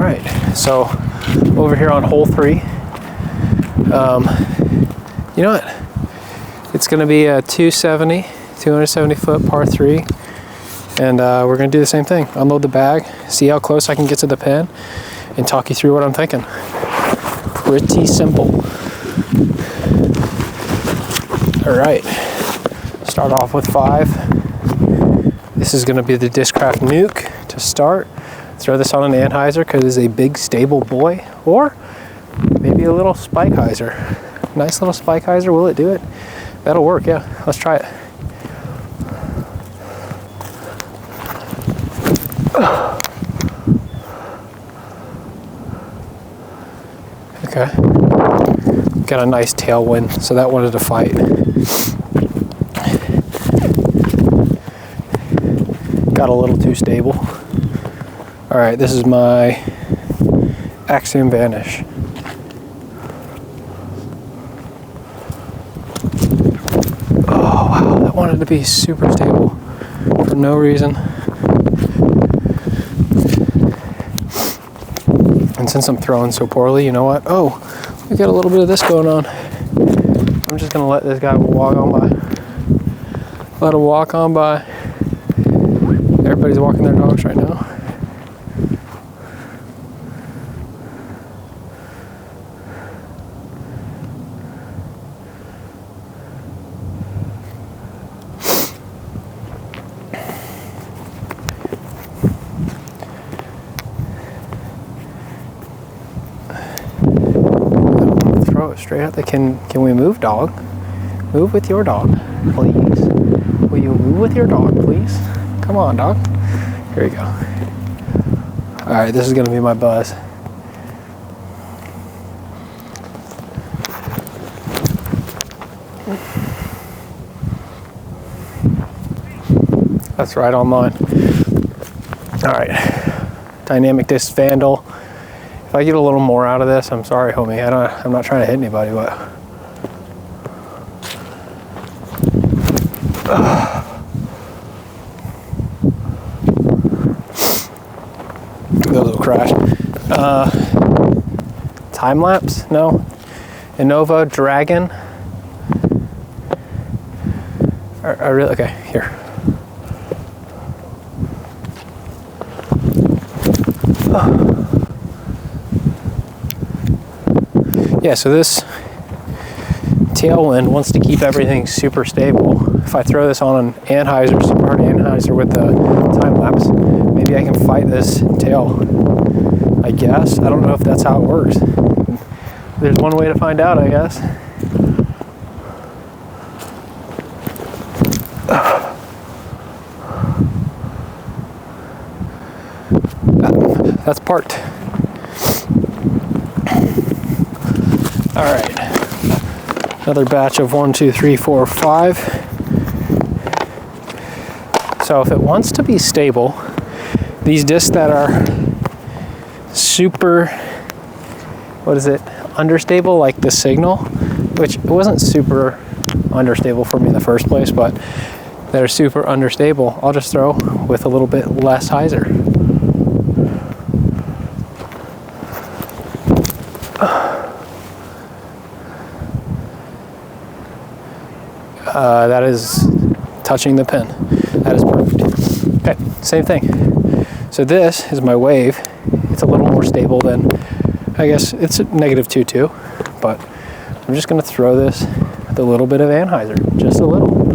right, so over here on hole 3, you know what? It's going to be a 270 foot par 3, and we're going to do the same thing. Unload the bag, see how close I can get to the pin, and talk you through what I'm thinking. Pretty simple. All right, start off with 5. This is going to be the Discraft Nuke to start. Throw this on an Anheuser because it's a big stable boy, or maybe a little spike hyzer. Nice little spike hyzer. Will it do it? That'll work, yeah. Let's try it. Okay. Got a nice tailwind, so that wanted to fight. Got a little too stable. All right, this is my Axiom Vanish. Oh wow, that wanted to be super stable for no reason. And since I'm throwing so poorly, you know what? Oh, we got a little bit of this going on. I'm just gonna let this guy walk on by. Let him walk on by. Everybody's walking their dogs right now. Throw it straight out there. Can we move, dog? Move with your dog, please. Will you move with your dog, please? Come on, dog. Here we go. All right, this is gonna be my buzz. That's right on mine. All right, Dynamic Disc Vandal. If I get a little more out of this, I'm sorry, homie. I'm not trying to hit anybody, but. Those will crash. Time lapse? No. Innova Dragon. I really, okay, here. Yeah, so this tailwind wants to keep everything super stable. If I throw this on an Anheuser, super hard Anheuser with the time lapse, maybe I can fight this tail. I guess. I don't know if that's how it works. There's one way to find out, I guess. That's parked. All right. Another batch of 1, 2, 3, 4, 5. So if it wants to be stable, these discs that are super, what is it, understable, like the Signal, which it wasn't super understable for me in the first place, but that are super understable, I'll just throw with a little bit less hyzer. That is touching the pin. That is perfect. Okay, same thing. So this is my wave. It's a little more stable than, I guess it's a -2.2, but I'm just gonna throw this with a little bit of Anheuser, just a little.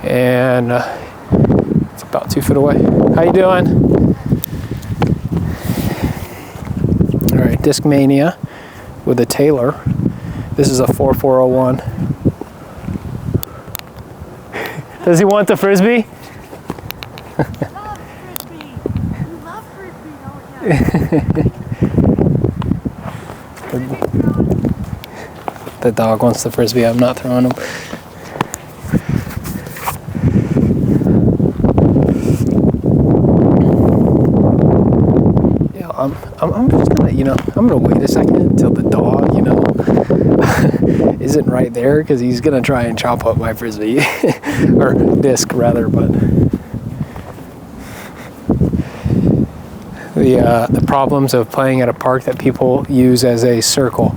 And it's about 2 foot away. How you doing? All right, Disc Mania with a Taylor. This is a 4401. Does he want the Frisbee? Love Frisbee. You love Frisbee, don't you? The dog wants the Frisbee. I'm not throwing him. Yeah, I'm just gonna, I'm gonna wait a second until the dog, isn't right there, because he's gonna try and chop up my frisbee or disc rather. But the problems of playing at a park that people use as a circle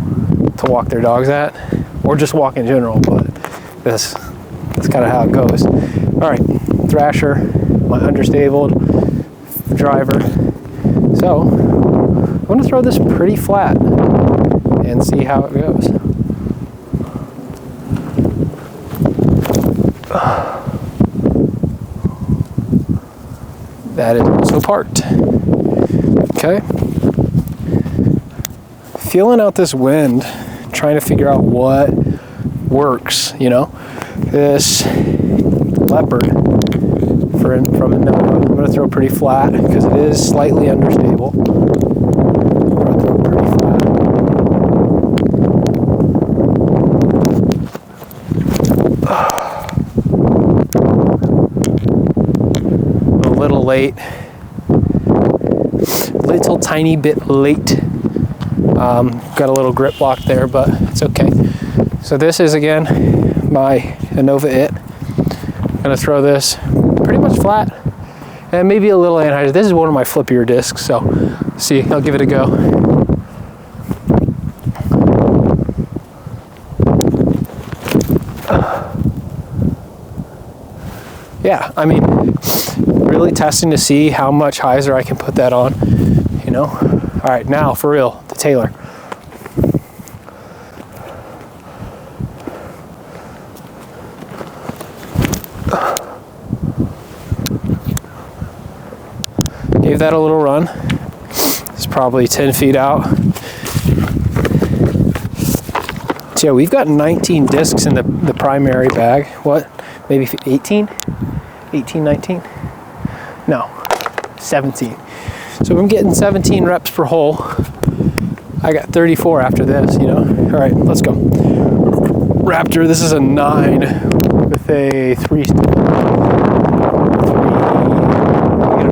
to walk their dogs at, or just walk in general. But that's kind of how it goes. All right, Thrasher, my understabled driver. So I'm going to throw this pretty flat and see how it goes. That is also parked. Okay. Feeling out this wind, trying to figure out what works, This leopard from a Nova, I'm going to throw pretty flat because it is slightly understable. Throw pretty flat. A little late. Little tiny bit late. Got a little grip block there, but it's okay. So this is again my Nova It. I'm gonna throw this pretty much flat and maybe a little anhydrous. This is one of my flippier discs, so see, I'll give it a go. Yeah, I mean, really testing to see how much hyzer I can put that on, All right, now for real, the Taylor. Gave that a little run. It's probably 10 feet out. So yeah, we've got 19 discs in the primary bag. What? Maybe 18? 18, 19? No, 17. So I'm getting 17 reps per hole. I got 34 after this, All right, let's go. Raptor, this is a 9 with a 3.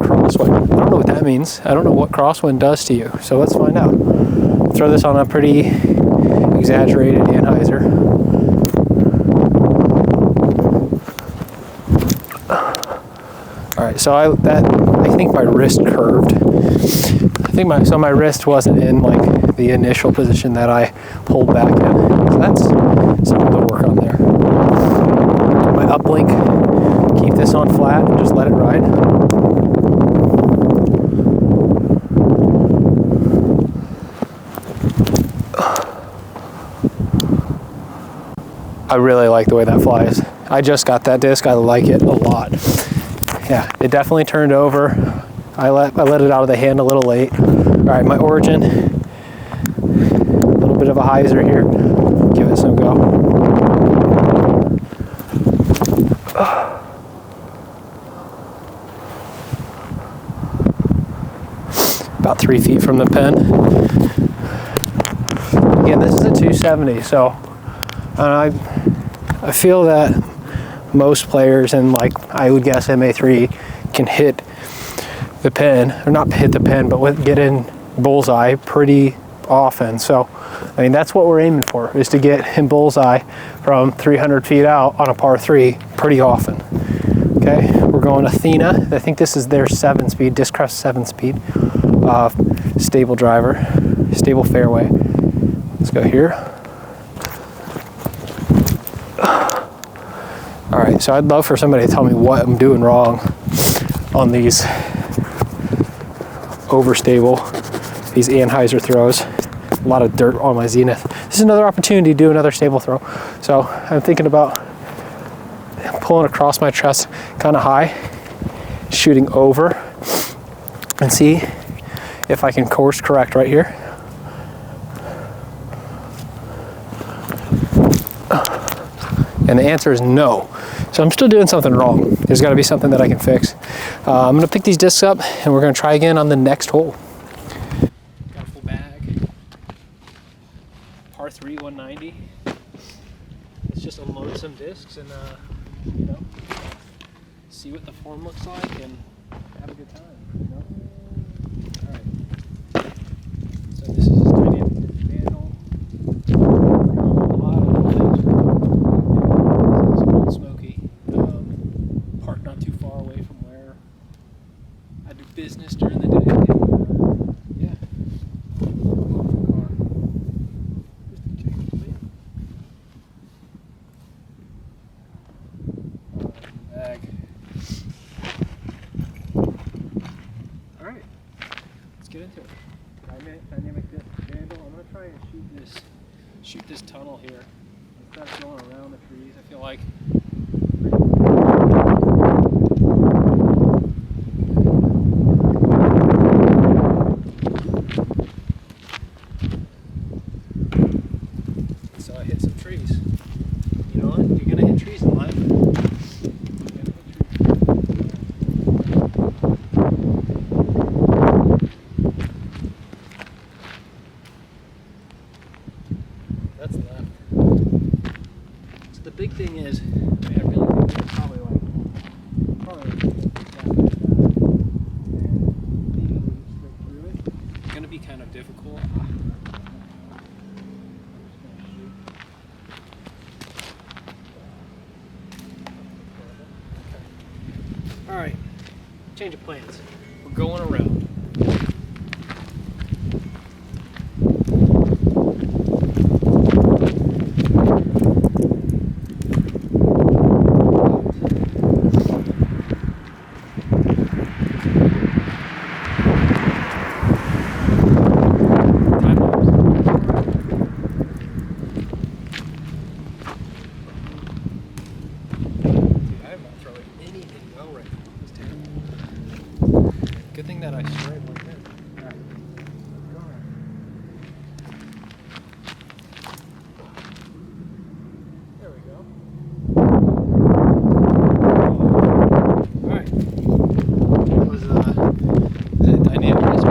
Crosswind. I don't know what that means. I don't know what crosswind does to you. So let's find out. Throw this on a pretty exaggerated anhyzer. All right, so I think my wrist curved. So my wrist wasn't in like the initial position that I pulled back in. So that's something to work on there. My uplink, keep this on flat and just let it ride. I really like the way that flies. I just got that disc. I like it a lot. Yeah, it definitely turned over. I let it out of the hand a little late. All right, my origin. A little bit of a hyzer here. Give it some go. About 3 feet from the pen. Again, this is a 270, so I feel that most players, and like I would guess MA3, can hit the pin, or not hit the pin, but get in bullseye pretty often. So, I mean, that's what we're aiming for, is to get in bullseye from 300 feet out on a par 3 pretty often. Okay, we're going Athena. I think this is their 7-speed, Discrest 7-speed, stable driver, stable fairway. Let's go here. All right, so I'd love for somebody to tell me what I'm doing wrong on these overstable, these anhyzer throws. A lot of dirt on my zenith. This is another opportunity to do another stable throw. So I'm thinking about pulling across my chest kind of high, shooting over, and see if I can course correct right here. And the answer is no. So I'm still doing something wrong. There's got to be something that I can fix. I'm going to pick these discs up and we're going to try again on the next hole. Got a full bag. Par 3, 190. Let's just unload some discs and see what the form looks like and have a good time. All right. dynamic disc vandal. I'm gonna try and shoot this tunnel here instead of going around the trees. I feel like. So I hit some trees. You know what? You're gonna hit trees in life. That's left. So the big thing is, I mean, I really think it's probably like that. And legally straight through it. It's gonna be kind of difficult. All right, change of plans. We're going around. Good thing that I sprayed like this. All right. Go around. There we go. All right. That was the dynamic is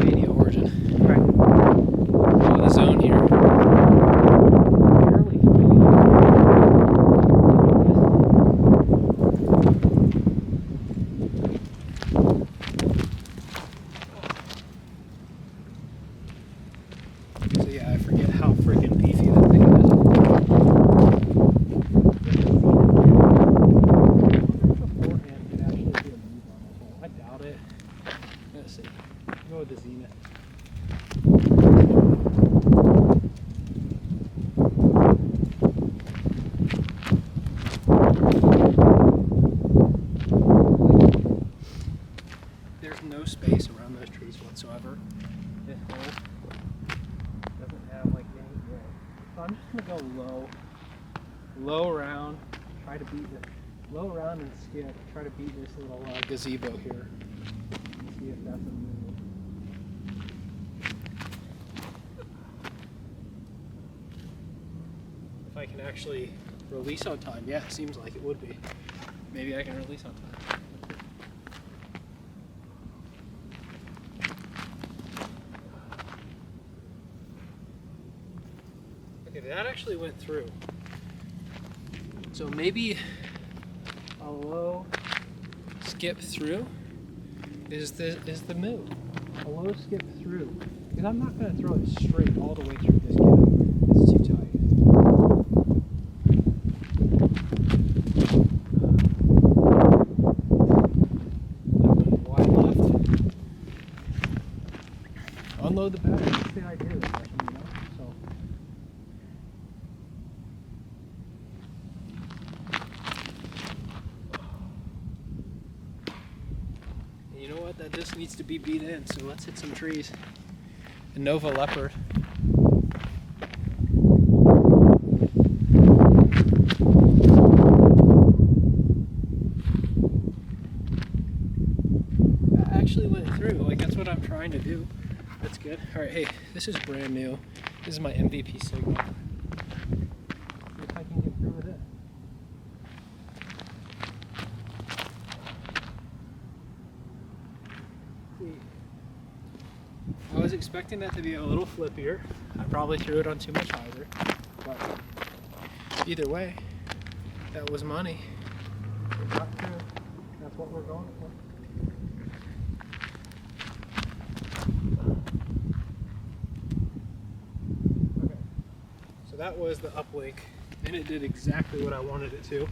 media origin. All right. Go to the zone here. So yeah, I forget how freaking beefy that thing is. Beforehand could actually do a move on this hole. I doubt it. Let's see. Go with the Zenith. There's no space around those trees whatsoever. This hole doesn't have like any gray. So I'm just gonna go low round, try to beat the low round and skip, try to beat this little gazebo here. And see if that's a move. If I can actually release on time, yeah, it seems like it would be. Maybe I can release on time. Okay, that actually went through. So maybe a low skip through is the move. A low skip through. Because I'm not going to throw it straight all the way through this gap. It's too tight. Wide left. Unload the battery. That's the idea of this session, you know? So. You know what? That just needs to be beat in, so let's hit some trees. A Nova Leopard. That actually went through. Like, that's what I'm trying to do. That's good. Alright, hey, this is brand new. This is my MVP signal. See if I can get through with it. I was expecting that to be a little flippier. I probably threw it on too much hyzer, but either way, that was money. It got through. That's what we're going for. Okay, so that was the uplink, and it did exactly what I wanted it to.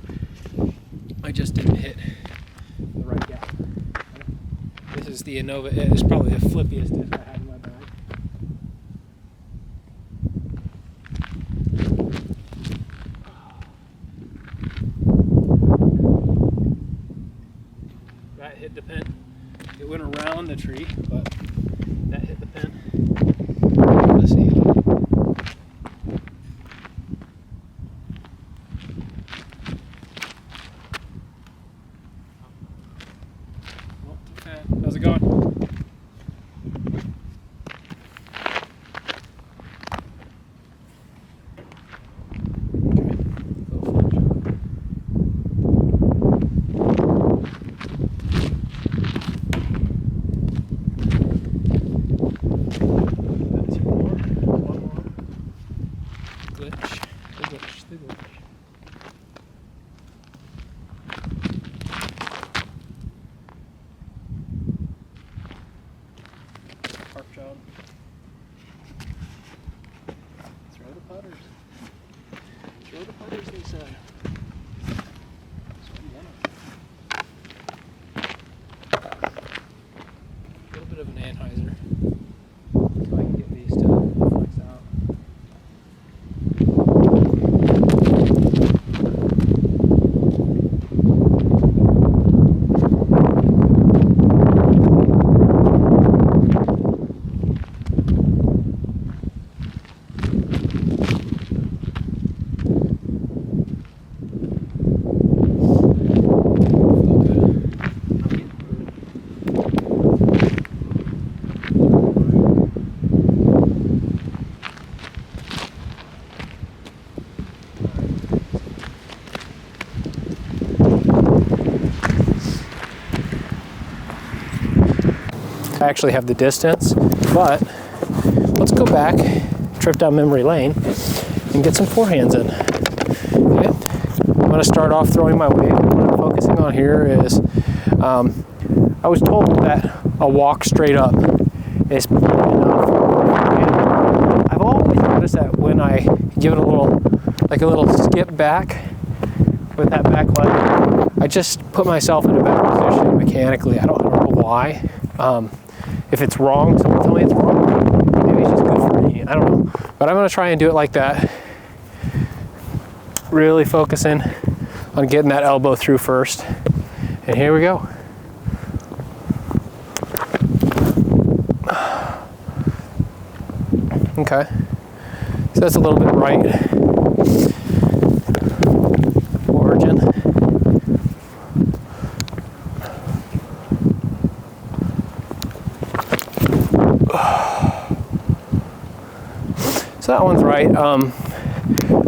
I just didn't hit the right gap. This is the Innova. It's probably the flippiest disc I had in my bag. That hit the pin. It went around the tree, but that hit the pin. job. Throw the putters. Throw the putters, they said. A little bit of an anhyzer. So I can get these to flex out. I actually have the distance, but let's go back, trip down memory lane, and get some forehands in. Okay. I'm going to start off throwing my wave. What I'm focusing on here is, I was told that a walk straight up is enough. And I've always noticed that when I give it a little skip back with that back leg, I just put myself in a better position mechanically. I don't know why. If it's wrong, someone tell me it's wrong. Maybe it's just good for me. I don't know. But I'm going to try and do it like that. Really focusing on getting that elbow through first. And here we go. Okay. So that's a little bit right. Origin. So that one's right. I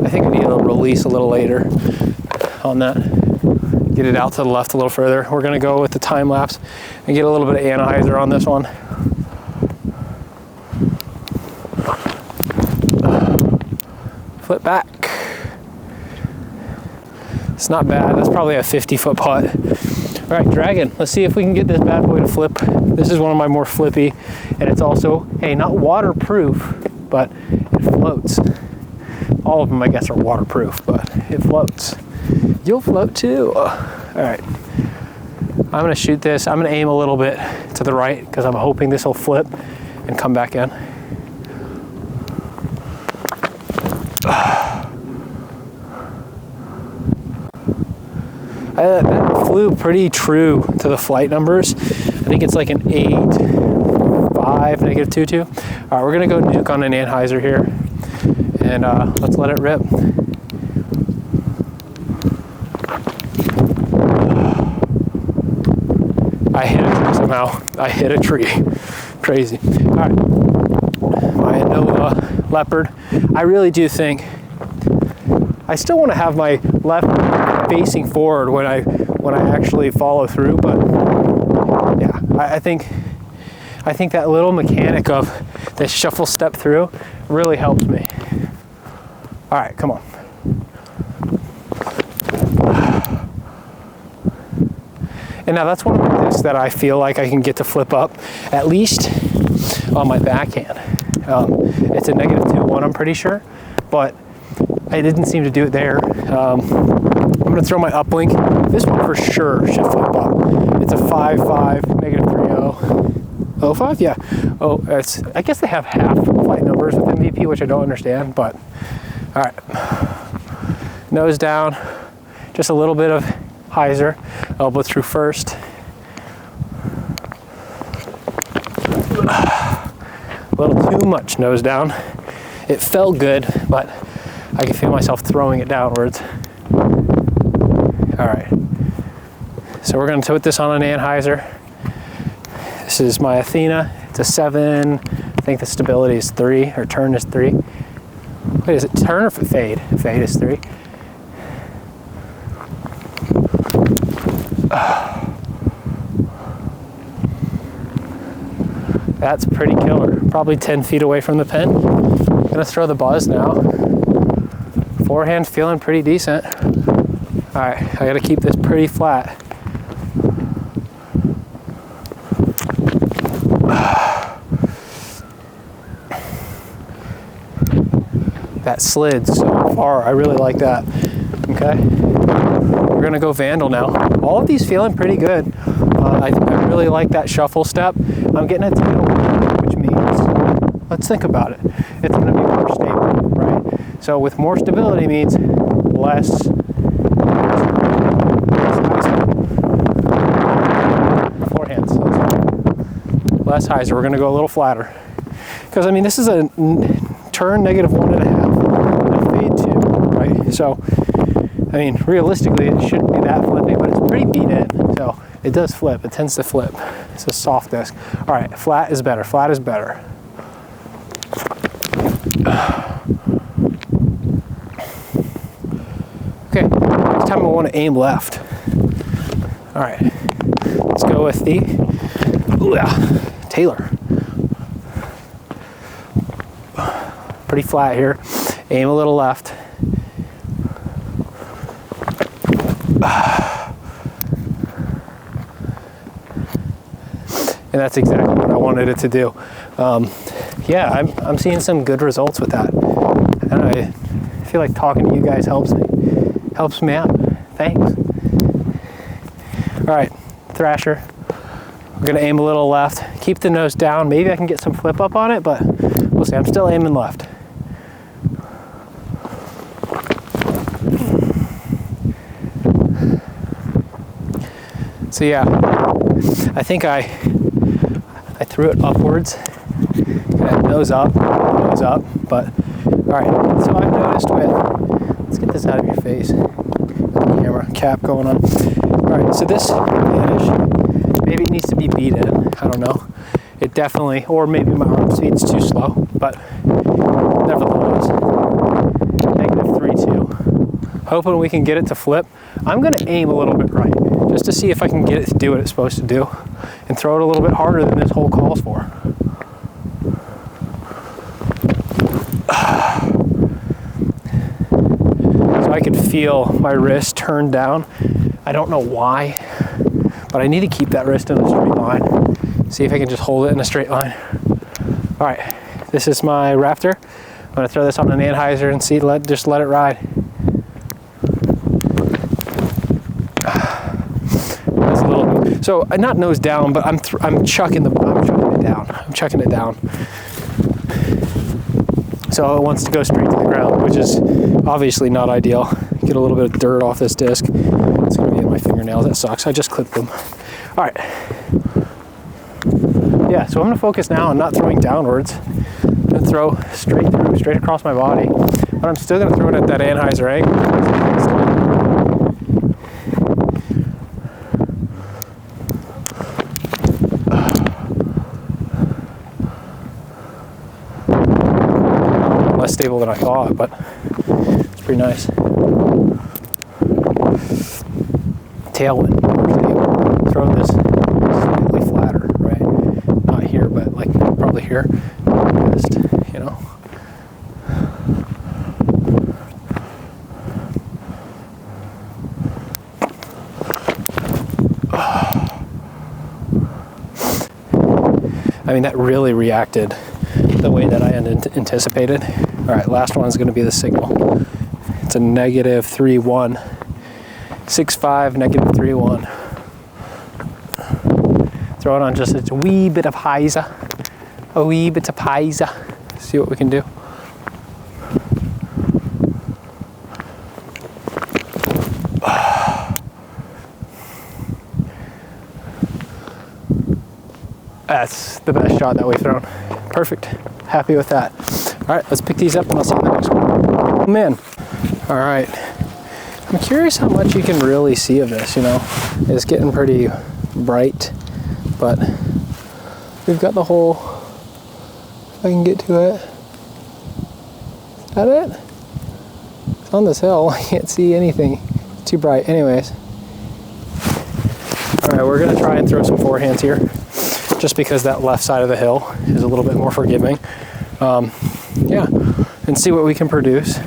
think I need to release a little later on that. Get it out to the left a little further. We're gonna go with the time lapse and get a little bit of anhyzer on this one. Flip back. It's not bad. That's probably a 50-foot putt. All right, dragon. Let's see if we can get this bad boy to flip. This is one of my more flippy, and it's also, hey, not waterproof, but it floats. All of them, I guess, are waterproof, but it floats. You'll float too. All right. I'm gonna shoot this. I'm gonna aim a little bit to the right because I'm hoping this will flip and come back in. That flew pretty true to the flight numbers. I think it's like an 8.5, -2.2. All right, we're gonna go nuke on an anhyzer here, and let's let it rip. I hit a tree somehow. I hit a tree. Crazy. All right, my Nova Leopard. I really do think I still want to have my left facing forward when I actually follow through, but yeah, I think that little mechanic of this shuffle step through really helps me. All right, come on. And now that's one of the discs that I feel like I can get to flip up, at least on my backhand. It's a -2.1, I'm pretty sure, but I didn't seem to do it there. I'm gonna throw my uplink. This one for sure should flip up. It's a 5.5, -3.0. 05? Yeah. Oh, I guess they have half flight numbers with MVP, which I don't understand, but all right. Nose down, just a little bit of hyzer, elbow through first. A little too much nose down. It felt good, but I can feel myself throwing it downwards. All right. So we're going to put this on an anhyzer. This is my Athena. It's a 7. I think the stability is 3, or turn is 3. Wait, is it turn or fade? Fade is 3. That's pretty killer. Probably 10 feet away from the pin. I'm gonna throw the buzz now. Forehand feeling pretty decent. All right, I gotta keep this pretty flat. that slid so far. I really like that. Okay, we're gonna go Vandal now. All of these feeling pretty good. I really like that shuffle step. I'm getting a tailwind, which means, let's think about it. It's gonna be more stable, right? So with more stability means less forehands. Less highs. We're gonna go a little flatter. Because I mean, this is a turn -1.5 and fade 2, right? So, I mean, realistically, it shouldn't be that flippy, but it's pretty beat in. So it does flip. It tends to flip. It's a soft disc. All right, flat is better. Flat is better. Okay, next time I want to aim left. All right, let's go with the Taylor. Pretty flat here. Aim a little left. And that's exactly what I wanted it to do. Yeah, I'm seeing some good results with that. I don't know, I feel like talking to you guys helps me out. Thanks. All right, Thrasher. We're gonna aim a little left. Keep the nose down. Maybe I can get some flip up on it, but we'll see. I'm still aiming left. So yeah, I think I threw it upwards, nose up, but all right, so I've noticed with, let's get this out of your face, camera cap going on. All right, so this vanish, maybe it needs to be beat in, I don't know. It definitely, or maybe my arm speed's too slow, but nevertheless, -3.2. Hoping we can get it to flip. I'm gonna aim a little bit right, just to see if I can get it to do what it's supposed to do, and throw it a little bit harder than this hole calls for. So I could feel my wrist turn down. I don't know why, but I need to keep that wrist in a straight line. See if I can just hold it in a straight line. All right, this is my Raptor. I'm gonna throw this on an Anheuser and see, just let it ride. That's a little, so not nose down, but I'm chucking it down. I'm chucking it down. So it wants to go straight to the ground, which is obviously not ideal. Get a little bit of dirt off this disc. It's gonna be in my fingernails. That sucks. I just clipped them. All right. Yeah, so I'm gonna focus now on not throwing downwards. I'm gonna throw straight through, straight across my body, but I'm still gonna throw it at that Anheuser angle. Less stable than I thought, but it's pretty nice. Tailwind. Throw this slightly flatter, right? Not here, but like probably here. Just, you know. I mean, that really reacted the way that I anticipated. All right, last one is going to be the signal. It's a -3.1. 6.5, -3.1. Throw it on just a wee bit of hyzer. A wee bit of hyzer. See what we can do. That's the best shot that we've thrown. Perfect. Happy with that. All right, let's pick these up and I'll see you in the next one. Oh, man. All right. I'm curious how much you can really see of this, you know. It's getting pretty bright, but we've got the hole. If I can get to it. Is that it? It's on this hill. I can't see anything. It's too bright. Anyways. All right, we're gonna try and throw some forehands here, just because that left side of the hill is a little bit more forgiving. Yeah, and see what we can produce.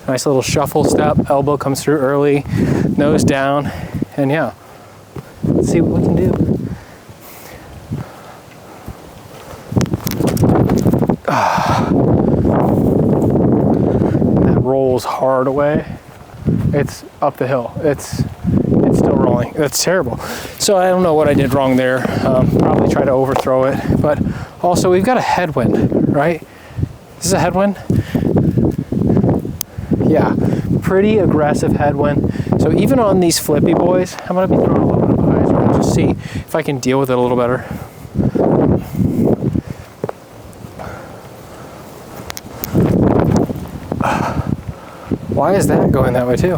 Nice little shuffle step, elbow comes through early, nose down, and yeah, let's see what we can do. pulls hard away, it's up the hill. It's still rolling. That's terrible. So I don't know what I did wrong there. Probably try to overthrow it, but also we've got a headwind, right? Is this a headwind? Yeah, pretty aggressive headwind. So even on these flippy boys, I'm gonna be throwing a little bit of hyzer and just see if I can deal with it a little better. Why is that going that way too?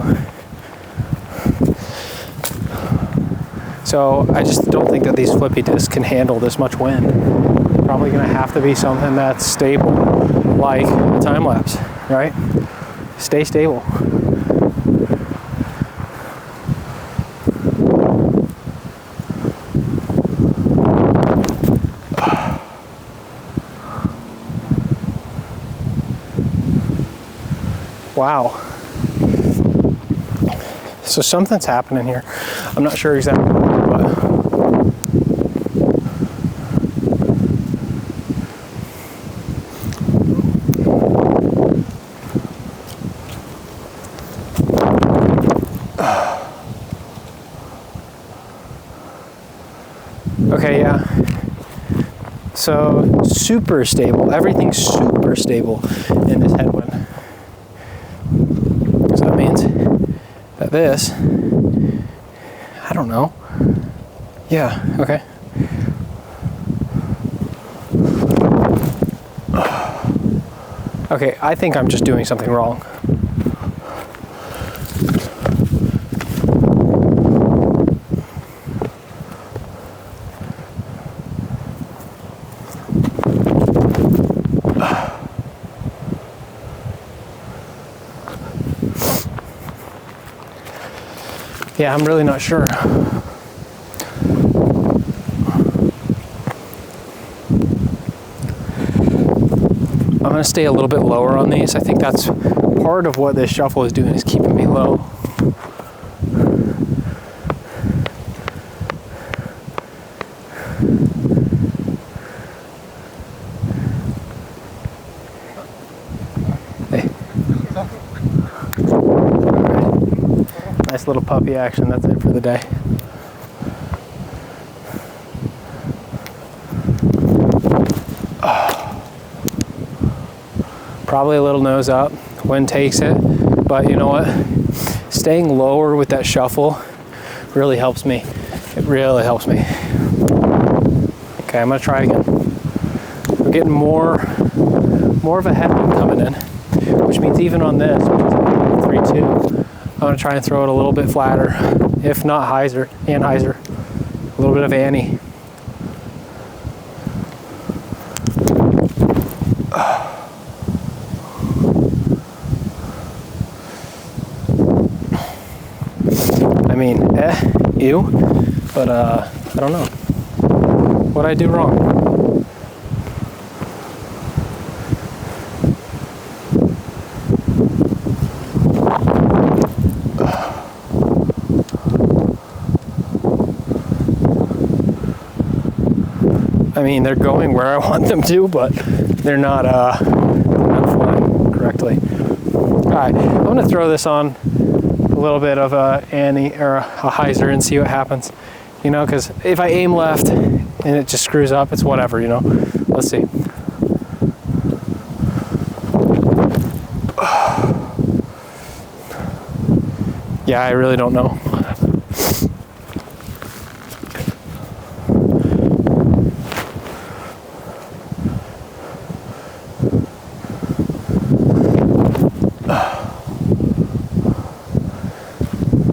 So I just don't think that these flippy discs can handle this much wind. Probably gonna have to be something that's stable, like a time lapse, right? Stay stable. Wow. So something's happening here. I'm not sure exactly what, but okay, yeah. So super stable. Everything's super stable in this headwind. So that means that this, I don't know. Yeah, okay. Okay, I think I'm just doing something wrong. Yeah, I'm really not sure. I'm gonna stay a little bit lower on these. I think that's part of what this shuffle is doing, is keeping me low. Hey. Nice little puppy action. That's it for the day. Probably a little nose up. Wind takes it, but you know what? Staying lower with that shuffle really helps me. It really helps me. Okay, I'm gonna try again. We're getting more of a headwind coming in, which means even on this, which is 3-2, I'm gonna try and throw it a little bit flatter, if not hyzer, a little bit of Annie. I mean, ew, but I don't know. What'd I do wrong? I mean, they're going where I want them to, but they're not flying correctly. All right, I'm gonna throw this on a little bit of a Annie or a hyzer and see what happens. You know, because if I aim left and it just screws up, it's whatever, you know. Let's see. Yeah, I really don't know.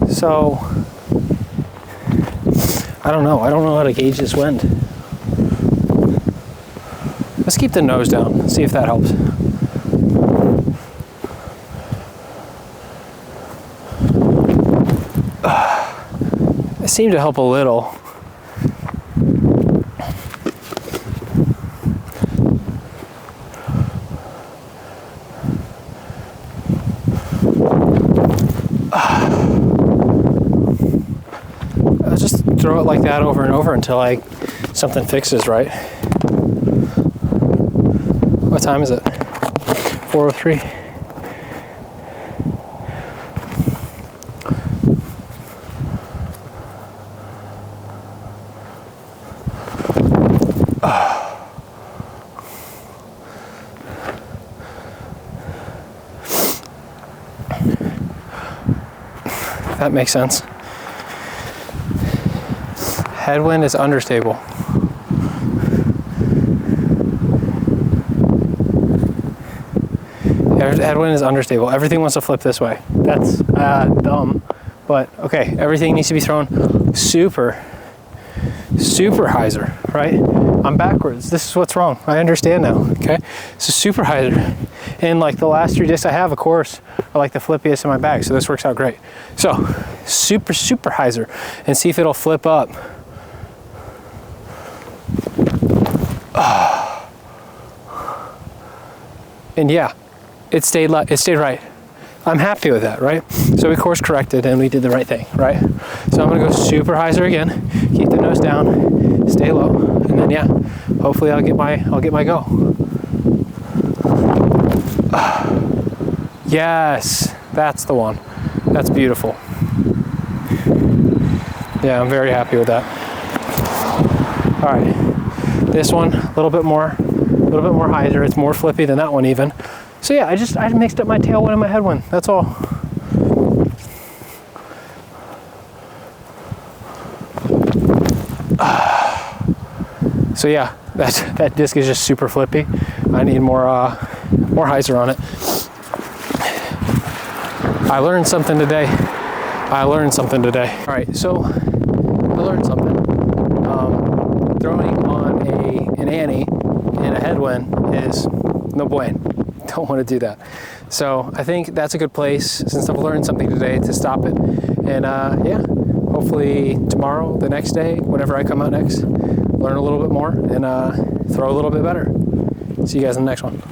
So, I don't know. I don't know how to gauge this wind. Let's keep the nose down, see if that helps. It seemed to help a little. I'll just throw it like that over and over until something fixes, right? What time is it? 4:03. that makes sense. Headwind is understable. Headwind is understable. Everything wants to flip this way. That's dumb, but okay. Everything needs to be thrown super hyzer, right? I'm backwards. This is what's wrong. I understand now, okay? So super hyzer. And like the last 3 discs I have, of course, are like the flippiest in my bag, so this works out great. So super hyzer, and see if it'll flip up. And yeah, it stayed right. I'm happy with that, right? So we course corrected and we did the right thing, right? So I'm gonna go super hyzer again, keep the nose down, stay low, and then yeah, hopefully I'll get my go. Yes, that's the one. That's beautiful. Yeah, I'm very happy with that. All right, this one a little bit more hyzer. It's more flippy than that one even. So yeah, I mixed up my tailwind and my headwind. That's all. So yeah, that disc is just super flippy. I need more hyzer on it. I learned something today. All right, so I learned something. Throwing on an Annie and a headwind is no bueno. Don't want to do that. So I think that's a good place, since I've learned something today, to stop it. And yeah, hopefully tomorrow, the next day, whenever I come out next, learn a little bit more and throw a little bit better. See you guys in the next one.